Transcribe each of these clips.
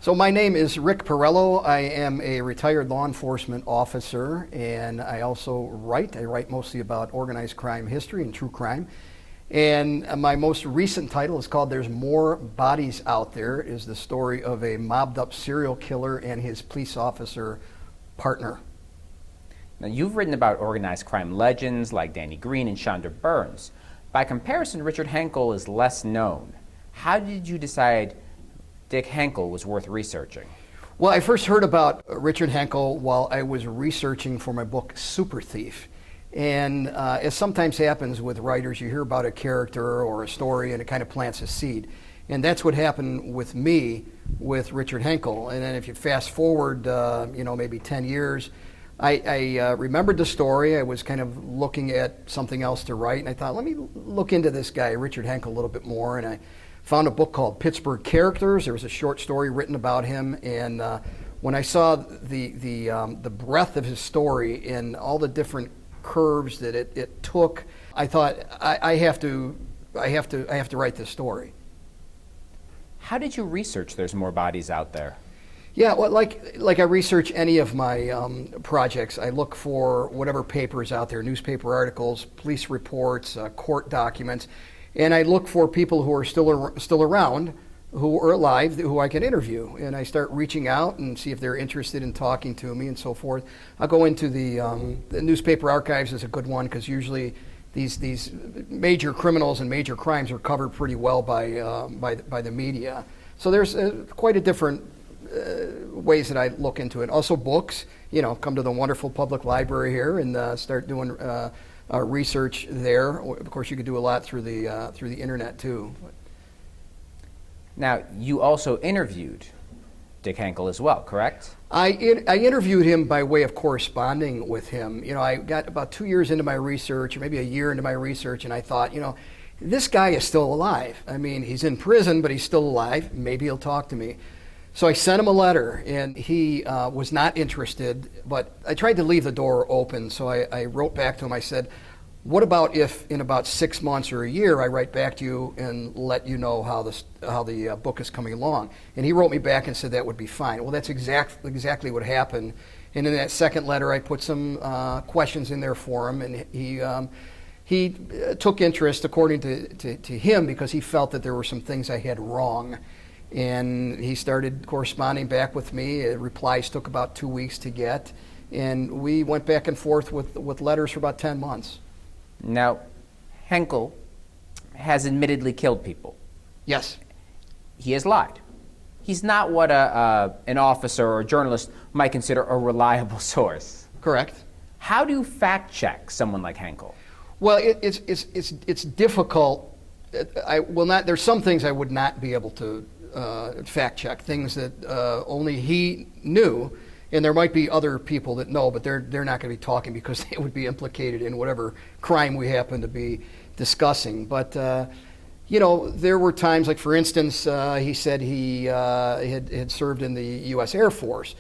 So my name is Rick Porrello. I am a retired law enforcement officer, and I also write. I write mostly about organized crime history and true crime. And my most recent title is called There's More Bodies Out There, is the story of a mobbed up serial killer and his police officer partner. Now, you've written about organized crime legends like Danny Green and Chandra Burns. By comparison, Richard Henkel is less known. How did you decide Dick Henkel was worth researching? Well, I first heard about Richard Henkel while I was researching for my book, Super Thief. And as sometimes happens with writers, you hear about a character or a story and it kind of plants a seed. And that's what happened with me with Richard Henkel. And then if you fast forward, maybe 10 years, I remembered the story. I was kind of looking at something else to write, and I thought, let me look into this guy, Richard Henkel, a little bit more. And I found a book called Pittsburgh Characters. There was a short story written about him, and when I saw the breadth of his story and all the different curves that it took, I thought I have to write this story. How did you research There's More Bodies Out There? Yeah, well, like I research any of my projects, I look for whatever papers out there, newspaper articles, police reports, court documents, and I look for people who are still around, who are alive, who I can interview. And I start reaching out and see if they're interested in talking to me and so forth. I'll go into the newspaper archives is a good one, because usually these major criminals and major crimes are covered pretty well by the media. So there's quite a different ways that I look into it. Also books, come to the wonderful public library here and start doing research there. Of course, you could do a lot through the internet too. Now, you also interviewed Dick Henkel as well, correct? I interviewed him by way of corresponding with him. I got about 2 years into my research, or maybe a year into my research, and I thought, this guy is still alive. I mean, he's in prison, but he's still alive. Maybe he'll talk to me. So I sent him a letter, and he was not interested, but I tried to leave the door open. So I wrote back to him. I said, what about if in about 6 months or a year I write back to you and let you know how the book is coming along? And he wrote me back and said that would be fine. Well, that's exactly what happened. And in that second letter, I put some questions in there for him, and he took interest, according to him, because he felt that there were some things I had wrong. And he started corresponding back with me. Replies took about 2 weeks to get, and we went back and forth with letters for about 10 months. Now, Henkel has admittedly killed people. Yes. He has lied. He's not what an officer or a journalist might consider a reliable source. Correct. How do you fact check someone like Henkel? Well, it's difficult. There's some things I would not be able to fact check, things that only he knew, and there might be other people that know, but they're not going to be talking because they would be implicated in whatever crime we happen to be discussing. But there were times, like for instance, he said he had served in the U.S. Air Force.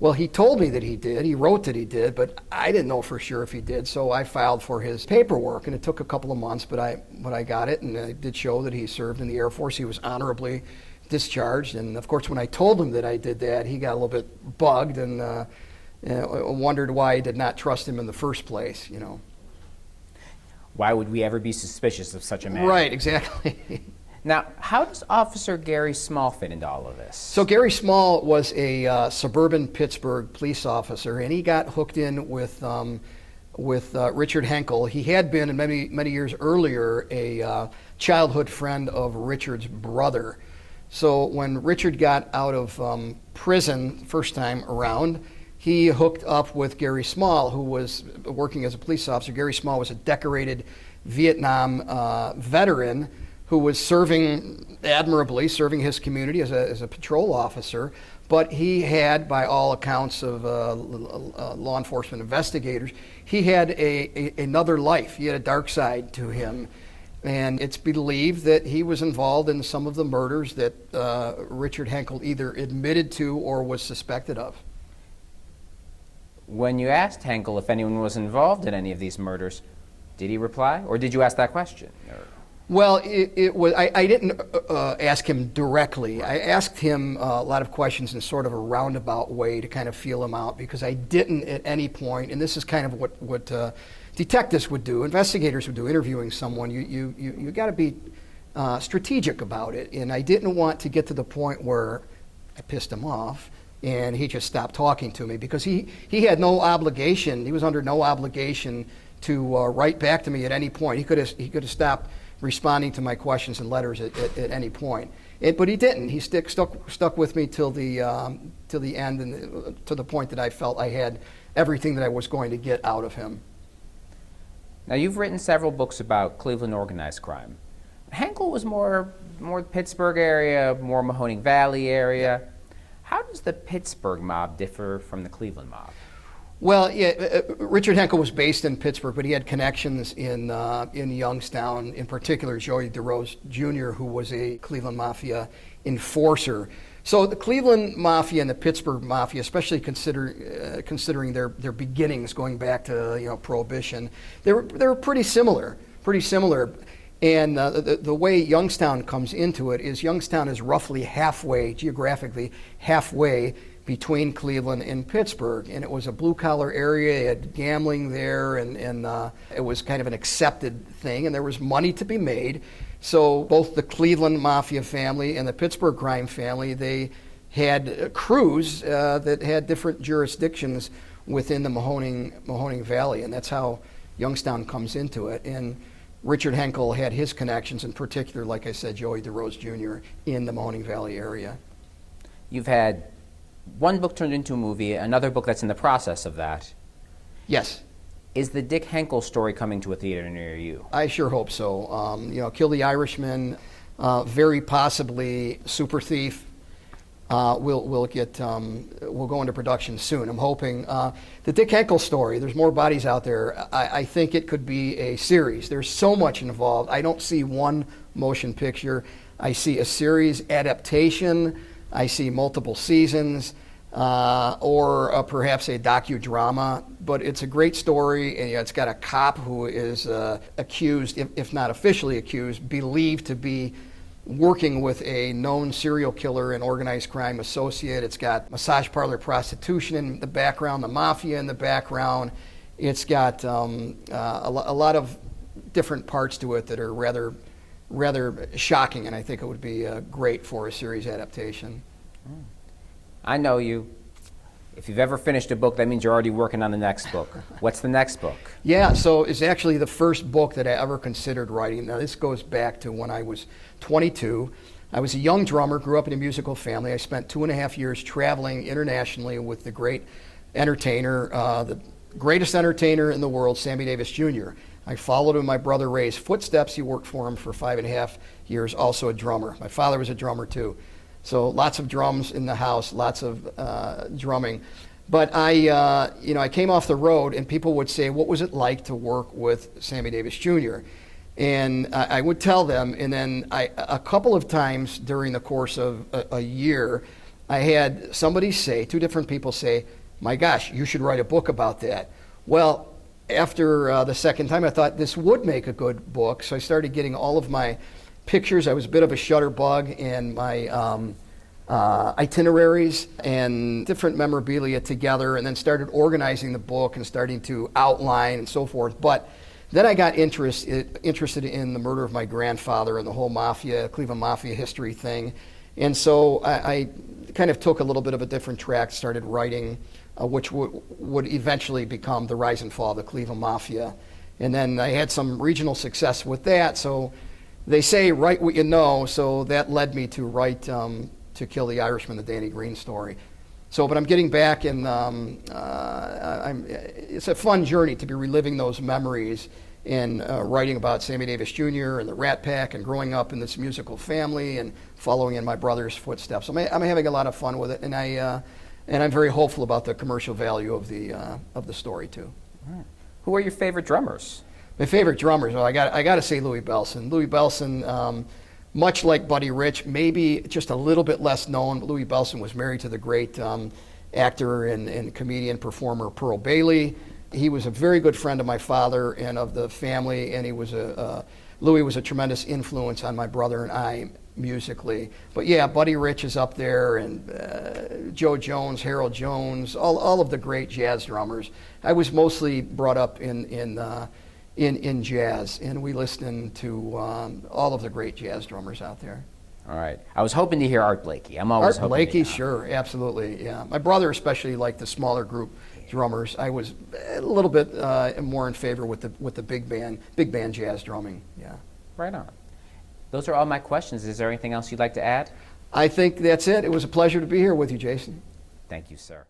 Well, he told me that he did. He wrote that he did, but I didn't know for sure if he did. So I filed for his paperwork, and it took a couple of months, but I got it, and it did show that he served in the Air Force. He was honorably discharged, and of course when I told him that I did that, he got a little bit bugged and wondered why I did not trust him in the first place. Why would we ever be suspicious of such a man? Right, exactly. Now, how does Officer Gary Small fit into all of this? So Gary Small was a suburban Pittsburgh police officer, and he got hooked in with Richard Henkel. He had been, in many years earlier, a childhood friend of Richard's brother. So when Richard got out of prison first time around, he hooked up with Gary Small, who was working as a police officer. Gary Small was a decorated Vietnam veteran who was serving admirably, serving his community as a patrol officer. But he had, by all accounts of law enforcement investigators, he had another life. He had a dark side to him. And it's believed that he was involved in some of the murders that Richard Henkel either admitted to or was suspected of. When you asked Henkel if anyone was involved in any of these murders, did he reply? Or did you ask that question? Well, it was. I didn't ask him directly. I asked him a lot of questions in sort of a roundabout way to kind of feel him out, because I didn't at any point, and this is kind of what detectives would do, investigators would do, interviewing someone. You got to be strategic about it, and I didn't want to get to the point where I pissed him off and he just stopped talking to me, because he had no obligation. He was under no obligation to write back to me at any point. He could have stopped responding to my questions and letters at any point. But he didn't. He stuck with me till the end, and to the point that I felt I had everything that I was going to get out of him. Now, you've written several books about Cleveland organized crime. Henkel was more Pittsburgh area, more Mahoning Valley area. How does the Pittsburgh mob differ from the Cleveland mob? Well, yeah, Richard Henkel was based in Pittsburgh, but he had connections in Youngstown, in particular Joey DeRose Jr., who was a Cleveland Mafia enforcer. So the Cleveland Mafia and the Pittsburgh Mafia, especially considering their beginnings going back to Prohibition, they were pretty similar. And the way Youngstown comes into it is Youngstown is roughly halfway, geographically halfway, between Cleveland and Pittsburgh, and it was a blue-collar area. It had gambling there, and it was kind of an accepted thing, and there was money to be made. So both the Cleveland Mafia family and the Pittsburgh crime family, they had crews that had different jurisdictions within the Mahoning Valley, and that's how Youngstown comes into it. And Richard Henkel had his connections, in particular, like I said, Joey DeRose Jr. in the Mahoning Valley area. You've had one book turned into a movie, another book that's in the process of that. Yes. Is the Dick Henkel story coming to a theater near you? I sure hope so. Kill the Irishman, very possibly Super Thief. We'll go into production soon. I'm hoping the Dick Henkel story. There's more bodies out there. I think it could be a series. There's so much involved. I don't see one motion picture. I see a series adaptation. I see multiple seasons, or perhaps a docudrama. But it's a great story, and it's got a cop who is accused, if not officially accused, believed to be working with a known serial killer and organized crime associate. It's got massage parlor prostitution in the background, the mafia in the background. It's got a lot of different parts to it that are rather shocking, and I think it would be great for a series adaptation. I know you. If you've ever finished a book, that means you're already working on the next book. What's the next book? Yeah, so it's actually the first book that I ever considered writing. Now, this goes back to when I was 22. I was a young drummer, grew up in a musical family. I spent 2.5 years traveling internationally with the great entertainer, the greatest entertainer in the world, Sammy Davis Jr. I followed in my brother Ray's footsteps. He worked for him for 5.5 years, also a drummer. My father was a drummer too. So lots of drums in the house, lots of drumming. But I came off the road, and people would say, what was it like to work with Sammy Davis Jr.? And I would tell them, and then a couple of times during the course of a year, I had somebody say, 2 different people say, my gosh, you should write a book about that. Well, after the second time, I thought this would make a good book, so I started getting all of my pictures. I was a bit of a shutterbug, and my itineraries and different memorabilia together, and then started organizing the book and starting to outline and so forth. But then I got interested in the murder of my grandfather and the whole Cleveland Mafia history thing. And so I kind of took a little bit of a different track, started writing, which would eventually become The Rise and Fall of the Cleveland Mafia. And then I had some regional success with that, so they say write what you know, so that led me to write To Kill the Irishman, the Danny Green story. But I'm getting back, and it's a fun journey to be reliving those memories and writing about Sammy Davis Jr. and the Rat Pack and growing up in this musical family and following in my brother's footsteps. I'm having a lot of fun with it, and I'm very hopeful about the commercial value of the story too. Right. Who are your favorite drummers? My favorite drummers, well, I got to say Louis Bellson. Louis Bellson, much like Buddy Rich, maybe just a little bit less known, but Louis Bellson was married to the great actor and comedian performer Pearl Bailey. He was a very good friend of my father and of the family, and he was a Louis was a tremendous influence on my brother and I musically. But yeah, Buddy Rich is up there, and Joe Jones, Harold Jones, all of the great jazz drummers. I was mostly brought up in jazz, and we listened to all of the great jazz drummers out there. All right. I was hoping to hear Art Blakey. I'm always Art hoping Blakey, to hear. sure, absolutely, yeah. My brother especially liked the smaller group drummers. I was a little bit more in favor with the big band jazz drumming. Yeah. Right on. Those are all my questions. Is there anything else you'd like to add? I think that's it. It was a pleasure to be here with you, Jason. Thank you, sir.